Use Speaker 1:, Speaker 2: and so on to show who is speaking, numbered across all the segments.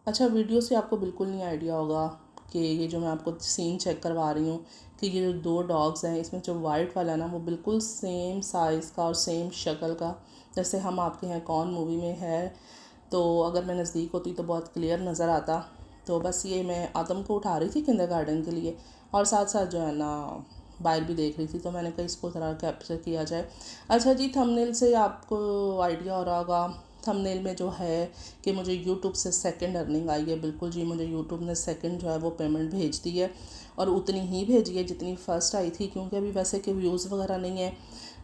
Speaker 1: अच्छा, वीडियो से आपको बिल्कुल नहीं आइडिया होगा कि ये जो मैं आपको सीन चेक करवा रही हूँ कि ये जो दो डॉग्स हैं, इसमें जो वाइट वाला है ना, वो बिल्कुल सेम साइज़ का और सेम शक्ल का, जैसे हम आपके हैं कौन मूवी में है। तो अगर मैं नज़दीक होती तो बहुत क्लियर नज़र आता। तो बस ये मैं आदम को उठा रही थी किंडरगार्टन के लिए, और साथ साथ जो है ना बाहर भी देख रही थी, तो मैंने कहा इसको ज़रा कैप्चर किया जाए। अच्छा जी, थंबनेल से आपको आइडिया हो रहा होगा, थंबनेल में जो है कि मुझे यूट्यूब से सेकंड अर्निंग आई है। बिल्कुल जी, मुझे यूट्यूब ने सेकंड जो है वो पेमेंट भेज दी है, और उतनी ही भेजी है जितनी फ़र्स्ट आई थी, क्योंकि अभी वैसे के व्यूज़ वगैरह नहीं है।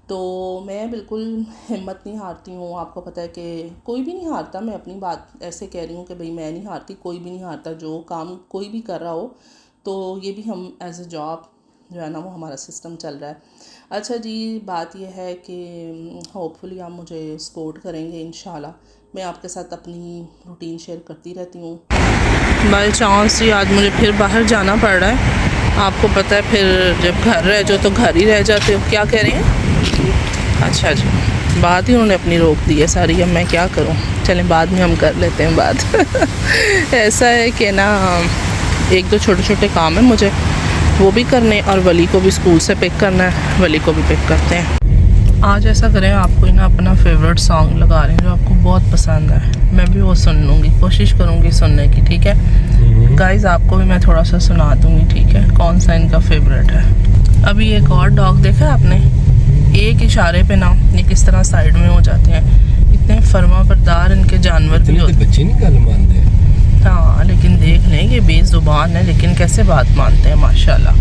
Speaker 1: तो मैं बिल्कुल हिम्मत नहीं हारती हूँ। आपको पता है कि कोई भी नहीं हारता, मैं अपनी बात ऐसे कह रही हूँ कि भाई मैं नहीं हारती, कोई भी नहीं हारता। जो काम कोई भी कर रहा हो, तो ये भी हम एज ए जॉब जो है ना वो हमारा सिस्टम चल रहा है। अच्छा जी, बात यह है कि होपफुली आप मुझे सपोर्ट करेंगे इंशाल्लाह। मैं आपके साथ अपनी रूटीन शेयर करती रहती हूँ। बाय चांस ही आज मुझे फिर बाहर जाना पड़ रहा है। आपको पता है, फिर जब घर रह जाओ तो घर ही रह जाते हो। क्या कह रहे हैं? अच्छा जी, बात ही उन्होंने अपनी रोक दी है सारी। अब मैं क्या करूँ, चलें बाद में हम कर लेते हैं बात। ऐसा है कि ना, एक दो छोटे छोटे काम है मुझे, वो भी करने, और वली को भी स्कूल से पिक करना है, वली को भी पिक करते हैं। आज ऐसा करें, आपको ना अपना फेवरेट सॉन्ग लगा रहे हैं जो आपको बहुत पसंद है। मैं भी वो सुन लूँगी, कोशिश करूँगी सुनने की, ठीक है गाइस? आपको भी मैं थोड़ा सा सुना दूँगी, ठीक है, कौन सा इनका फेवरेट है। अभी एक और डॉग देखा आपने, एक इशारे पे ना ये किस तरह साइड में हो जाते हैं। इतने फर्मा बरदार इनके जानवर भी होते हैं।
Speaker 2: बच्चे नहीं गल मानते हैं।
Speaker 1: हाँ, लेकिन देख लें, ये बेज़ुबान है लेकिन कैसे बात मानते हैं माशाल्लाह।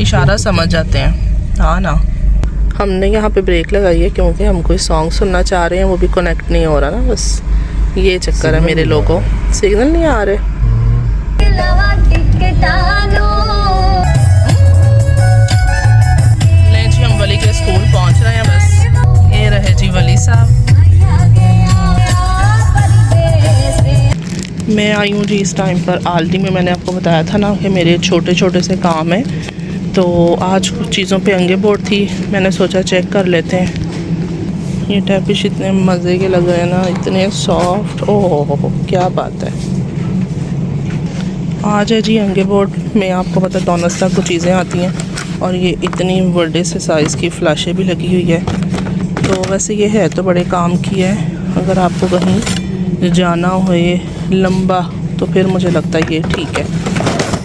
Speaker 1: इशारा समझ जाते हैं। हाँ ना, हमने यहाँ पे ब्रेक लगाई है क्योंकि हम कोई सॉन्ग सुनना चाह रहे हैं, वो भी कनेक्ट नहीं हो रहा ना, बस ये चक्कर है मेरे लोगों। सिग्नल नहीं आ रहे। नहीं जी, हम वली के स्कूल पहुँच रहे हैं बस। ये रहे जी वली साहब। मैं आई हूँ जी इस टाइम पर आल्टी में। मैंने आपको बताया था ना कि मेरे छोटे छोटे से काम हैं, तो आज कुछ चीज़ों पे अंगे बोर्ड थी, मैंने सोचा चेक कर लेते हैं। ये टैपिश इतने मज़े के लग रहे हैं ना, इतने सॉफ्ट। ओह क्या बात है। आज है जी अंगे बोर्ड में, आपको पता है डोनट्स तक को चीज़ें आती हैं, और ये इतनी बड़े से साइज़ की फ्लैशें भी लगी हुई है। तो वैसे ये है तो बड़े काम की है, अगर आपको कहीं जाना हो लंबा, तो फिर मुझे लगता है ये ठीक है।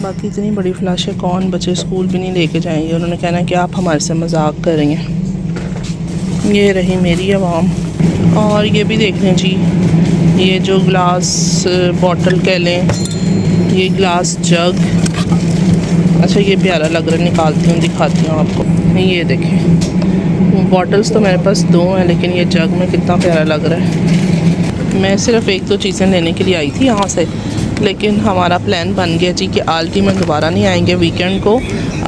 Speaker 1: बाकी इतनी बड़ी फ्लैश है, कौन बच्चे स्कूल भी नहीं लेके जाएंगे, उन्होंने कहना है कि आप हमारे से मजाक कर रही हैं। ये रही मेरी आवाम। और ये भी देख लें जी, ये जो ग्लास बॉटल कह लें, ये ग्लास जग। अच्छा, ये प्यारा लग रहा है, निकालती हूँ दिखाती हूँ आपको। ये देखें, बॉटल्स तो मेरे पास दो हैं, लेकिन ये जग में कितना प्यारा लग रहा है। मैं सिर्फ़ एक दो चीज़ें लेने के लिए आई थी यहाँ से, लेकिन हमारा प्लान बन गया जी कि आल्टी में दोबारा नहीं आएंगे वीकेंड को।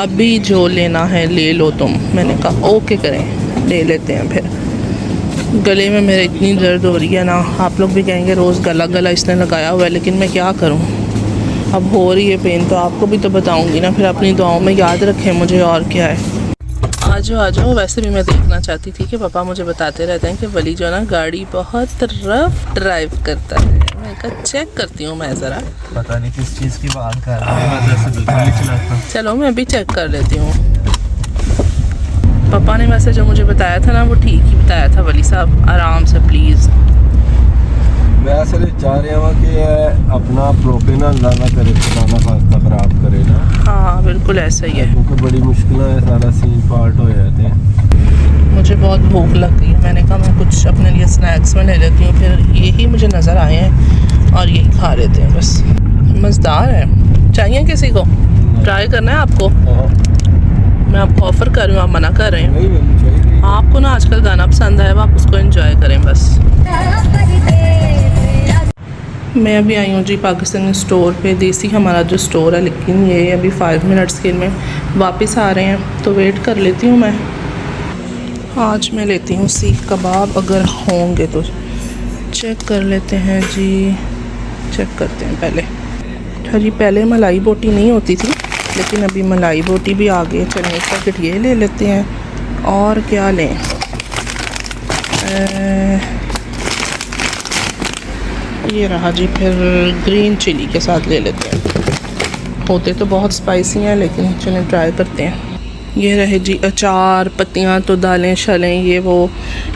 Speaker 1: अभी जो लेना है ले लो तुम। मैंने कहा ओके करें, ले लेते हैं। फिर गले में मेरे इतनी दर्द हो रही है ना, आप लोग भी कहेंगे रोज़ गला गला इसने लगाया हुआ है, लेकिन मैं क्या करूं, अब हो रही है पेन तो आपको भी तो बताऊंगी ना। फिर अपनी दुआओं में याद रखें मुझे, और क्या है। आ जाओ। वैसे भी मैं देखना चाहती थी कि पापा मुझे बताते रहते हैं कि वली जो है ना गाड़ी बहुत रफ ड्राइव करता है। मैं कहा चेक करती हूँ मैं ज़रा,
Speaker 2: पता नहीं किस चीज़ की बात कर रहा है, मैं जैसे बिल्कुल नहीं चलाता।
Speaker 1: चलो मैं भी चेक कर लेती हूँ। पापा ने वैसे जो मुझे बताया था ना, वो ठीक ही बताया था। वली साहब आराम से प्लीज़।
Speaker 2: मैं सिर्फ चाह रहा हूँ कि अपना प्रोपेन अल्लाह ना करे, पुराना खास्ता ख़राब करे ना।
Speaker 1: हाँ बिल्कुल ऐसा ही है,
Speaker 2: क्योंकि बड़ी मुश्किल है, सारा सीन पार्ट हो जाते हैं।
Speaker 1: मुझे बहुत भूख लग गई है। मैंने कहा मैं कुछ अपने लिए स्नैक्स में ले लेती हूँ, फिर यही मुझे नज़र आए हैं और यही खा लेते हैं बस। मज़ेदार है। चाहिए किसी को? ट्राई करना है आपको? मैं आपको ऑफ़र कर रही हूँ, आप मना कर रहे हैं। आपको ना आजकल गाना पसंद है, आप उसको एंजॉय करें बस। मैं अभी आई हूँ जी पाकिस्तानी स्टोर पे, देसी हमारा जो स्टोर है, लेकिन ये अभी 5 मिनट्स के में वापस आ रहे हैं, तो वेट कर लेती हूँ मैं। आज मैं लेती हूँ सीख कबाब, अगर होंगे तो चेक कर लेते हैं जी। चेक करते हैं पहले। अच्छा जी, पहले मलाई बोटी नहीं होती थी, लेकिन अभी मलाई बोटी भी आ गई। चलिए एक पैकेट ये ले लेते हैं। और क्या लें? ये रहा जी, फिर ग्रीन चिली के साथ ले लेते हैं। होते तो बहुत स्पाइसी हैं लेकिन चलिए ट्राई करते हैं। ये रहे जी अचार, पत्तियाँ तो दालें शलें ये वो।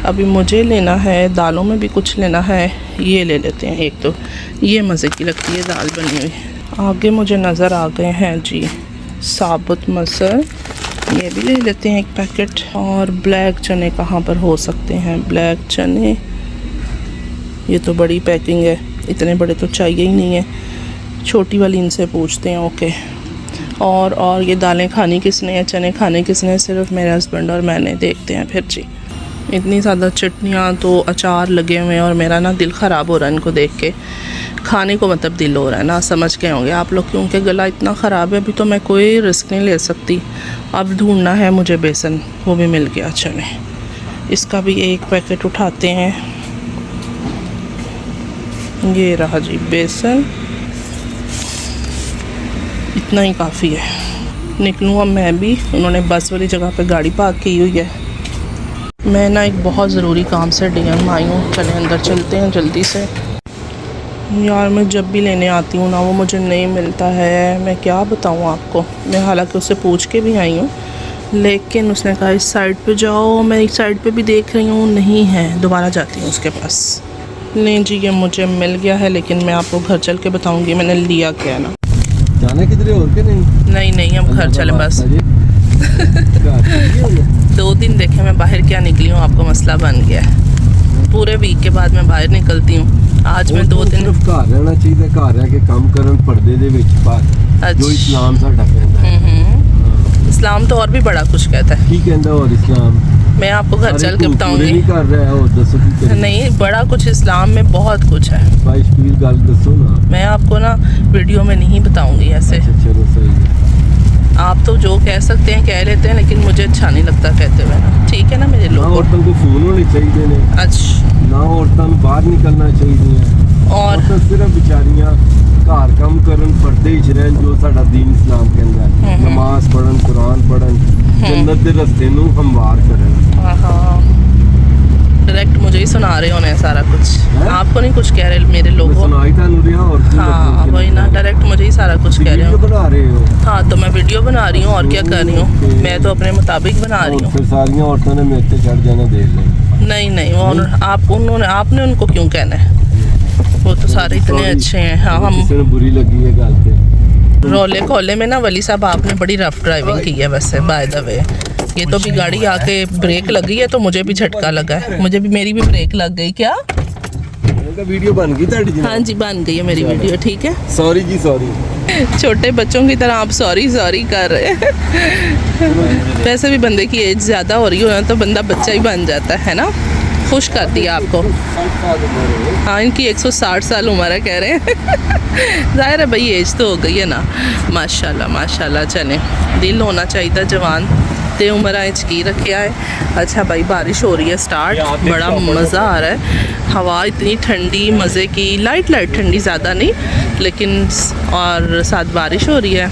Speaker 1: अभी मुझे लेना है, दालों में भी कुछ लेना है, ये ले लेते हैं एक। तो ये मज़े की लगती है दाल बनी हुई। आगे मुझे नज़र आ गए हैं जी साबुत मसर, ये भी ले लेते हैं एक पैकेट। और ब्लैक चने कहाँ पर हो सकते हैं, ब्लैक चने, ये तो बड़ी पैकिंग है, इतने बड़े तो चाहिए ही नहीं है, छोटी वाली इनसे पूछते हैं। ओके। और ये दालें खानी किसने है, चने खाने किसने, सिर्फ मेरे हस्बैंड और मैंने। देखते हैं फिर जी। इतनी ज़्यादा चटनियाँ तो अचार लगे हुए हैं और मेरा ना दिल ख़राब हो रहा है इनको देख के। खाने को मतलब दिल हो रहा है ना, समझ के होंगे आप लोग, क्योंकि गला इतना ख़राब है। अभी तो मैं कोई रिस्क नहीं ले सकती। अब ढूंढना है मुझे बेसन, वो भी मिल गया। चले इसका भी एक पैकेट उठाते हैं। ये रहा जी बेसन, इतना ही काफ़ी है। निकलूँ अब मैं भी, उन्होंने बस वाली जगह पे गाड़ी पार्क की हुई है। मैं ना एक बहुत ज़रूरी काम से DM आई हूँ, चले अंदर चलते हैं जल्दी से। यार मैं जब भी लेने आती हूँ ना वो मुझे नहीं मिलता है, मैं क्या बताऊँ आपको। मैं हालांकि उससे पूछ के भी आई हूँ लेकिन उसने कहा इस साइड पे जाओ, मैं इस साइड पे भी देख रही हूँ, नहीं है। दोबारा जाती हूँ उसके पास। नहीं जी ये मुझे मिल गया है, लेकिन मैं आपको घर चल के बताऊँगी मैंने लिया क्या ना।
Speaker 2: जाना किधर और के नहीं?
Speaker 1: नहीं हम घर चले बस। 2 दिन देखे मैं बाहर क्या निकली हूँ, आपको मसला बन गया है। पूरे वीक के बाद मैं बाहर निकलती हूँ, आज मैं 2 दिन
Speaker 2: सिर्फ घर रहना चाहिए, घर रह के काम करन पर्दे दे विच बाहर। जो इस्लाम साडा कहंदा है।
Speaker 1: इस्लाम तो और भी बड़ा कुछ कहता है।
Speaker 2: की कहंदा और इस्लाम
Speaker 1: मैं आपको घर चल के बताऊंगी।
Speaker 2: नहीं कर रहा है और दसो की करे।
Speaker 1: नहीं बड़ा कुछ इस्लाम में बहुत कुछ है।
Speaker 2: भाई स्पीड गल दसो ना,
Speaker 1: मैं आपको ना वीडियो में नहीं बताऊंगी ऐसे।
Speaker 2: अच्छा चलो सही है।
Speaker 1: आप तो जो कह सकते हैं कह लेते हैं, लेकिन मुझे अच्छा नहीं लगता कहते हुए ना, ठीक है ना मेरे लोग।
Speaker 2: औरतों को फोन होने चाहिए ने।
Speaker 1: अच्छा
Speaker 2: ना औरतों को बाहर निकलना चाहिए।
Speaker 1: और
Speaker 2: तो सिर्फ बेचारियां घर काम करन पर्दे ही रहन, जो साडा दीन इस्लाम कहंदा है। नमाज पढ़न, कुरान पढ़न, जन्नत दे रास्ते नु हमवार करन।
Speaker 1: हाँ डायरेक्ट मुझे ही सुना रहे होने सारा कुछ। आपको नहीं कुछ कह रहे मेरे लोग।
Speaker 2: सुनाई था नुरिया और
Speaker 1: हाँ वही ना, डायरेक्ट मुझे ही सारा कुछ कह रहे हो।
Speaker 2: बना रहे हो?
Speaker 1: हाँ तो मैं वीडियो बना रही हूँ और क्या कर रही हूँ, मैं तो अपने मुताबिक बना रही हूँ।
Speaker 2: फिर सारी औरतों ने मेरे पे चढ़ जाना देख लें।
Speaker 1: नहीं वो आपने उनको क्यों कहना है, वो तो सारे इतने अच्छे हैं। हाँ हम
Speaker 2: बुरी लगी है गल पे।
Speaker 1: रोले खोले में ना वली साहब आपने बड़ी रफ ड्राइविंग की है वैसे बाय द वे। ये तो भी गाड़ी आके ब्रेक लगी है तो मुझे भी झटका लगा है, मुझे भी, मेरी भी ब्रेक लग गई। क्या
Speaker 2: वीडियो बन गई ਤੁਹਾਡੀ?
Speaker 1: हाँ जी बन गई है मेरी वीडियो, ठीक है।
Speaker 2: सॉरी जी सॉरी।
Speaker 1: छोटे बच्चों की तरह आप सॉरी कर रहे हैं। वैसे भी बंदे की एज ज़्यादा हो रही हो ना तो बंदा बच्चा ही बन जाता है ना। खुश कर दिया आपको। हाँ इनकी 160 साल उम्र है कह रहे हैं। ज़ाहिर है भाई एज तो हो गई है ना। माशाल्लाह माशाल्लाह। चलें दिल होना चाहिए जवान ते उम्र इंच की रखा है। अच्छा भाई बारिश हो रही है स्टार्ट, बड़ा मज़ा आ रहा है। हवा इतनी ठंडी मज़े की, लाइट ठंडी, ज़्यादा नहीं लेकिन, और साथ बारिश हो रही है।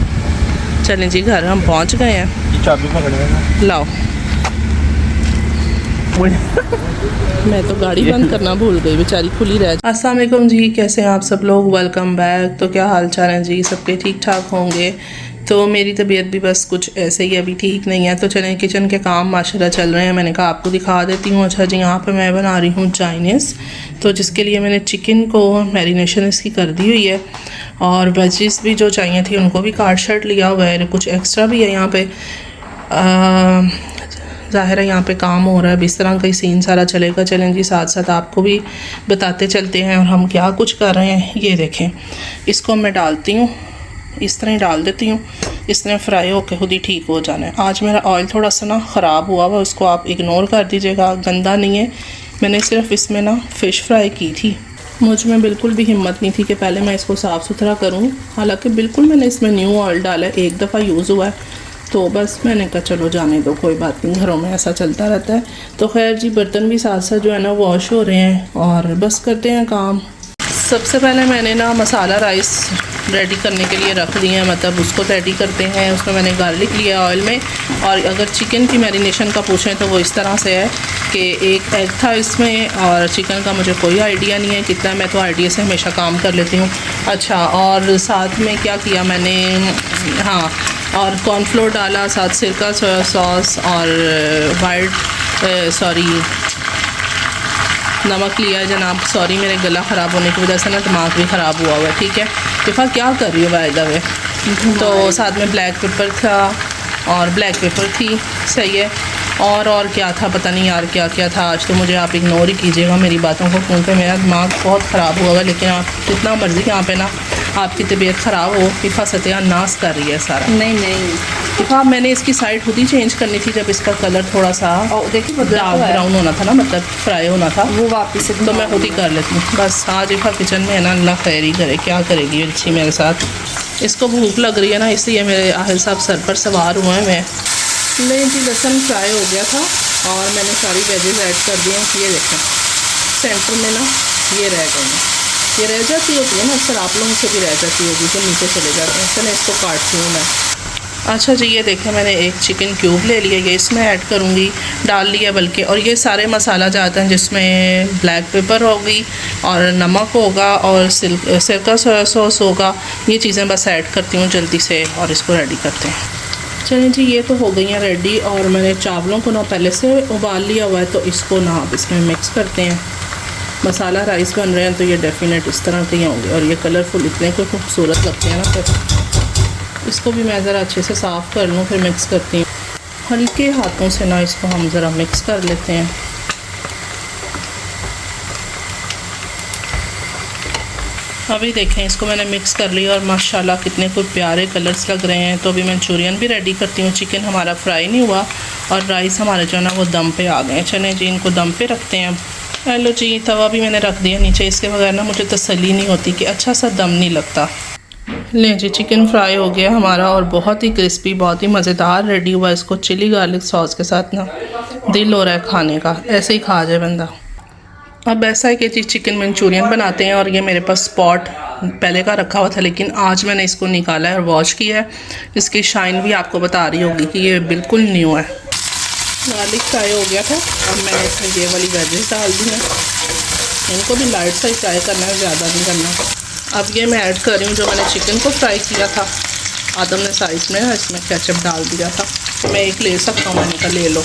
Speaker 1: चलें जी घर हम पहुंच गए हैं। लाओ मैं तो गाड़ी बंद करना भूल गई, बेचारी खुली रह। अस्सलाम वालेकुम जी, कैसे हैं आप सब लोग, वेलकम बैक। तो क्या हाल चाल है जी, सबके ठीक ठाक होंगे। तो मेरी तबीयत भी बस कुछ ऐसे ही अभी ठीक नहीं है। तो चलें किचन के काम माशाल्लाह चल रहे हैं, मैंने कहा आपको दिखा देती हूँ। अच्छा जी यहाँ पे मैं बना रही हूँ चाइनीज़, तो जिसके लिए मैंने चिकन को मैरिनेशन इसकी कर दी हुई है और वेजिस भी जो चाहिए थी उनको भी काट शर्ट लिया हुआ है। कुछ एक्स्ट्रा भी है यहाँ पे, ज़ाहिर है यहाँ पे काम हो रहा है, इस तरह का ही सीन सारा चलेगा। चलें जी साथ साथ आपको भी बताते चलते हैं और हम क्या कुछ कर रहे हैं। ये देखें इसको मैं डालती हूँ, इस तरह ही डाल देती हूँ, इस तरह फ्राई होकर खुद ही ठीक हो जाना है। आज मेरा ऑयल थोड़ा सा ना ख़राब हुआ हुआ, उसको आप इग्नोर कर दीजिएगा, गंदा नहीं है। मैंने सिर्फ इसमें ना फ़िश फ्राई की थी, मुझ में बिल्कुल भी हिम्मत नहीं थी कि पहले मैं इसको साफ़ सुथरा करूँ। हालांकि बिल्कुल मैंने इसमें न्यू ऑयल डाला है, एक दफ़ा यूज़ हुआ है, तो बस मैंने कहा चलो जाने दो, कोई बात नहीं, घरों में ऐसा चलता रहता है। तो खैर जी बर्तन भी साथ साथ जो है ना वॉश हो रहे हैं और बस करते हैं काम। सबसे पहले मैंने ना मसाला राइस रेडी करने के लिए रख दिए हैं, मतलब उसको रेडी करते हैं। उसमें मैंने गार्लिक लिया ऑयल में, और अगर चिकन की मैरिनेशन का पूछें तो वो इस तरह से है कि एक एग था इसमें, और चिकन का मुझे कोई आइडिया नहीं है कितना, मैं तो आइडिया से हमेशा काम कर लेती हूँ। अच्छा, और साथ में क्या किया मैंने, हाँ, और कॉर्नफ्लोर डाला, साथ सिरका, सोया सॉस और नमक लिया है जनाब। सॉरी, मेरे गला ख़राब होने की वजह से ना दिमाग भी ख़राब हुआ हुआ है। ठीक है इफ़ा, क्या कर रही हो बाय द वे? तो साथ में ब्लैक पेपर था और ब्लैक पेपर थी, सही है। और क्या था पता नहीं यार, क्या क्या था आज तो। मुझे आप इग्नोर ही कीजिएगा मेरी बातों को, क्योंकि मेरा दिमाग बहुत ख़राब हुआ है। लेकिन आप जितना मर्ज़ी यहाँ पे ना आपकी तबीयत ख़राब हो, इफ़ा सत्यानाश कर रही है सारा।
Speaker 3: नहीं
Speaker 1: इफ़ा, मैंने इसकी साइड खुद ही चेंज करनी थी जब इसका कलर थोड़ा सा
Speaker 3: देखिए
Speaker 1: डार्क ब्राउन होना था ना, मतलब फ्राई होना था,
Speaker 3: वो वापस से
Speaker 1: तो मैं खुद ही कर लेती हूँ। बस आज इफ़ा किचन में है ना, अल्लाह खैर ही करे, क्या करेगी अच्छी मेरे साथ। इसको भूख लग रही है ना, इसलिए मेरे आहिल साहब सर पर सवार हुए हैं। मैं नहीं जी, लहसुन फ्राई हो गया था और मैंने सारी वेजेस ऐड कर दी हैं। ये देखें सेंटर में ना ये रह गए हैं, ये रह जाती होती है ना, अक्सर आप लोगों से भी रह जाती होगी तो नीचे चले जाते हैं। चलें इसको काटती हूँ मैं। अच्छा जी, ये देखें मैंने एक चिकन क्यूब ले लिया, ये इसमें ऐड करूँगी, डाल लिया बल्कि। और ये सारे मसाला जाते हैं जिसमें ब्लैक पेपर होगी और नमक होगा और सिरका सोया सॉस होगा। ये चीज़ें बस ऐड करती हूँ जल्दी से और इसको रेडी करते हैं। चलिए जी, ये तो हो गई हैं रेडी और मैंने चावलों को ना पहले से उबाल लिया हुआ है, तो इसको ना आप इसमें मिक्स करते हैं। मसाला राइस बन रहे हैं तो ये डेफिनेट इस तरह के ही होंगे और ये कलरफुल इतने को खूबसूरत लगते हैं ना। फिर इसको भी मैं ज़रा अच्छे से साफ़ कर लूँ, फिर मिक्स करती हूँ। हल्के हाथों से ना इसको हम ज़रा मिक्स कर लेते हैं। अभी देखें इसको मैंने मिक्स कर लिया और माशाल्लाह कितने कोई प्यारे कलर्स लग रहे हैं। तो अभी मंचूरियन भी रेडी करती हूँ। चिकन हमारा फ्राई नहीं हुआ और राइस हमारे जो है ना वो दम पे आ गए। चलें जी, इनको दम पे रखते हैं। हेलो जी, तवा भी मैंने रख दिया नीचे। इसके बगैर ना मुझे तसल्ली नहीं होती कि अच्छा सा दम नहीं लगता। लें जी, चिकन फ्राई हो गया हमारा और बहुत ही क्रिस्पी, बहुत ही मज़ेदार रेडी हुआ। इसको चिली गार्लिक सॉस के साथ ना दिल हो रहा है खाने का, ऐसे ही खा जाए बंदा। अब ऐसा है कि जी चिकन मंचूरियन बनाते हैं और ये मेरे पास स्पॉट पहले का रखा हुआ था, लेकिन आज मैंने इसको निकाला है और वॉश किया है। इसकी शाइन भी आपको बता रही होगी कि ये बिल्कुल न्यू है। गार्लिक फ्राई हो गया था, अब मैंने इसमें ये वाली वेजेस डाल दी हैं। इनको भी लाइट सा ही फ्राई करना है, ज़्यादा नहीं करना। अब ये मैं ऐड कर रही हूँ जो मैंने चिकन को फ्राई किया था। आदम ने साइड में इसमें केचप डाल दिया था। मैं एक ले सकता हूँ, मैंने कहा ले लो।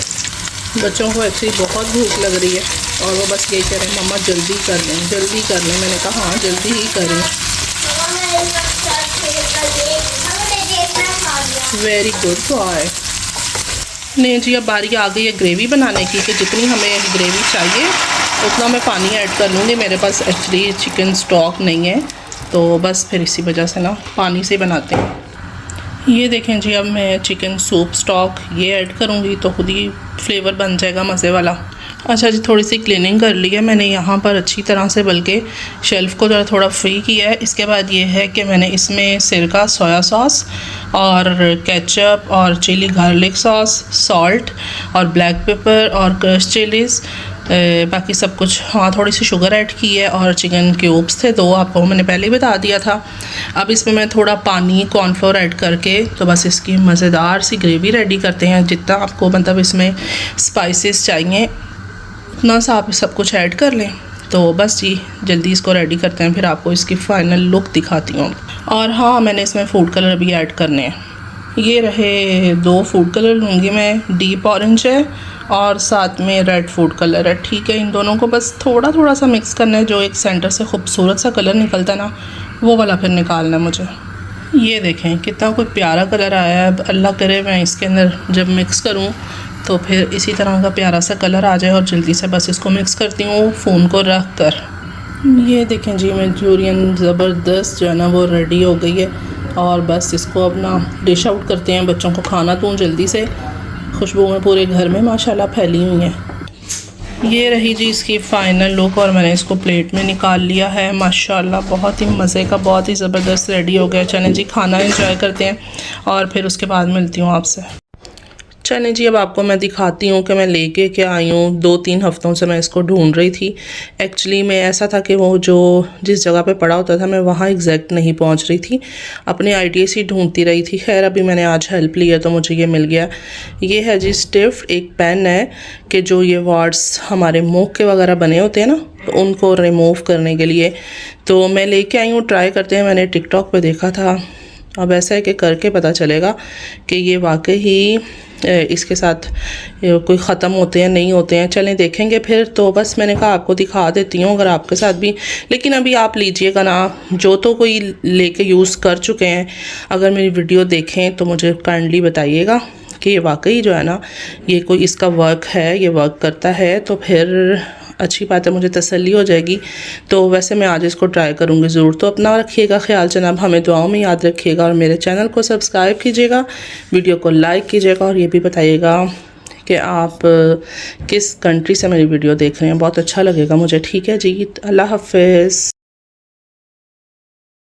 Speaker 1: बच्चों को एक्चुअली बहुत भूख लग रही है और वो बस यही कह रहे हैं मम्मा जल्दी कर लें, जल्दी कर लें। मैंने कहा हाँ जल्दी ही करें। Very good boy. नहीं जी, अब बारी आ गई है ग्रेवी बनाने की कि जितनी हमें ग्रेवी चाहिए उतना मैं पानी ऐड कर लूँगी। मेरे पास एक्चुअली चिकन स्टॉक नहीं है तो बस फिर इसी वजह से ना पानी से बनाते हैं। ये देखें जी, अब मैं चिकन सूप स्टॉक ये ऐड करूँगी तो खुद ही फ्लेवर बन जाएगा मज़े वाला। अच्छा जी, थोड़ी सी क्लीनिंग कर ली है मैंने यहाँ पर अच्छी तरह से, बल्कि शेल्फ़ को थोड़ा फ्री किया है। इसके बाद ये है कि मैंने इसमें सिरका, सोया सॉस और केचप और चिली गार्लिक सॉस, सॉल्ट और ब्लैक पेपर और क्रश चिलीज़, बाकी सब कुछ, हाँ थोड़ी सी शुगर ऐड की है। और चिकन क्यूब्स थे 2, आपको मैंने पहले ही बता दिया था। अब इसमें मैं थोड़ा पानी, कॉर्नफ्लोर ऐड करके तो बस इसकी मज़ेदार सी ग्रेवी रेडी करते हैं। जितना आपको मतलब इसमें स्पाइसेस चाहिए उतना सा आप सब कुछ ऐड कर लें। तो बस जी जल्दी इसको रेडी करते हैं, फिर आपको इसकी फ़ाइनल लुक दिखाती हूँ। और हाँ, मैंने इसमें फूड कलर भी ऐड करने हैं। ये रहे 2 फूड कलर लूँगी मैं, डीप ऑरेंज है और साथ में रेड फूड कलर है। ठीक है, इन दोनों को बस थोड़ा सा मिक्स करना है। जो एक सेंटर से खूबसूरत सा कलर निकलता है ना, वो वाला फिर निकालना है मुझे। ये देखें कितना कोई प्यारा कलर आया है। अल्लाह करे मैं इसके अंदर जब मिक्स करूँ तो फिर इसी तरह का प्यारा सा कलर आ जाए। और जल्दी से बस इसको मिक्स करती हूँ फ़ोन को रख कर। ये देखें जी, मंचूरियन ज़बरदस्त जो है ना वो रेडी हो गई है और बस इसको अपना डिश आउट करते हैं। बच्चों को खाना दूँ जल्दी से, खुशबुएं पूरे घर में माशाल्लाह फैली हुई हैं। ये रही जी इसकी फ़ाइनल लुक और मैंने इसको प्लेट में निकाल लिया है। माशाल्लाह बहुत ही मज़े का, बहुत ही ज़बरदस्त रेडी हो गया। चलें जी खाना एंजॉय करते हैं और फिर उसके बाद मिलती हूँ आपसे। चलें जी, अब आपको मैं दिखाती हूँ कि मैं लेके क्या आई हूँ। 2-3 हफ़्तों से मैं इसको ढूंढ रही थी। एक्चुअली में ऐसा था कि वो जो जिस जगह पे पड़ा होता था मैं वहाँ एग्जैक्ट नहीं पहुँच रही थी, अपने आइडियाज़ ही ढूंढती रही थी। खैर अभी मैंने आज हेल्प ली है तो मुझे ये मिल गया। ये है जी स्टिफ्ट, एक पेन है कि जो ये वार्ड्स हमारे मुँह के वगैरह बने होते हैं ना, तो उनको रिमूव करने के लिए तो मैं लेके आई हूँ। ट्राई करते हैं, मैंने टिकटॉक पे देखा था। अब ऐसा है कि करके पता चलेगा कि ये वाकई ही इसके साथ कोई ख़त्म होते हैं नहीं होते हैं। चलें देखेंगे फिर। तो बस मैंने कहा आपको दिखा देती हूँ अगर आपके साथ भी, लेकिन अभी आप लीजिएगा ना, जो तो कोई लेके यूज़ कर चुके हैं अगर मेरी वीडियो देखें तो मुझे काइंडली बताइएगा कि ये वाकई जो है ना ये कोई इसका वर्क है, ये वर्क करता है, तो फिर अच्छी बात है, मुझे तसल्ली हो जाएगी। तो वैसे मैं आज इसको ट्राई करूँगी ज़रूर। तो अपना रखिएगा ख्याल जनाब, हमें दुआओं में याद रखिएगा और मेरे चैनल को सब्सक्राइब कीजिएगा, वीडियो को लाइक कीजिएगा और ये भी बताइएगा कि आप किस कंट्री से मेरी वीडियो देख रहे हैं। बहुत अच्छा लगेगा मुझे। ठीक है जी, अल्लाह हाफ़िज़।